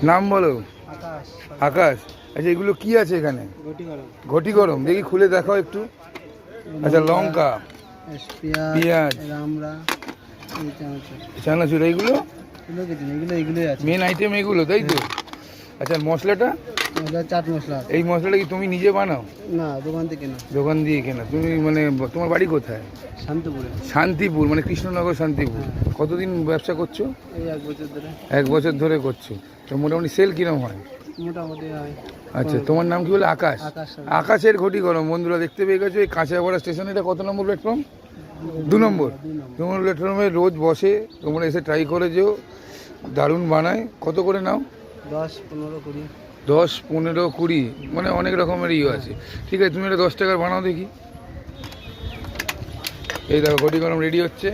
নাম বলো। আকাশ। আকাশ। আচ্ছা এগুলো কি আছে এখানে? ঘটি গরম। ঘটি গরম, দেখি খুলে দেখাও একটু। আচ্ছা লঙ্কা, পেঁয়াজ, রামড়া, চানাচুর, এইগুলো এগুলোই আছে। মেন আইটেম এগুলো, তাই তো? আচ্ছা মশলাটা? চাট মশলা। এই মশলাটা কি তুমি নিজে বানাও? না, দোকান থেকে কেনা। দোকান দিয়ে কেনা। তুমি মানে তোমার বাড়ি কোথায়? শান্তিপুরে। শান্তিপুর মানে কৃষ্ণনগর শান্তিপুর। কতদিন ব্যবসা করছো? এই 1 বছর ধরে। 1 বছর ধরে করছো। তো মোটামুটি সেল কিরম হয়? মোটামুটি হয়। আচ্ছা তোমার নাম কি বলে? আকাশ। আকাশ। আকাশের ঘটি গরম বন্ধুরা দেখতে পেয়ে গেছো। এই কাঁচাপাড়া স্টেশন, এটা কত নম্বর প্ল্যাটফর্ম? 2 নম্বর। 2 নম্বর প্ল্যাটফর্মে রোজ বসে, তোমরা এসে ট্রাই করে যেও। দারুণ বানায়। কত করে নাও? 10, 15, 20। 10, 15, 20 মানে অনেক রকমের ইয়ে আছে। ঠিক আছে তুমি এটা 10 টাকার বানাও দেখি। এই দেখো ঘটি গরম রেডি হচ্ছে।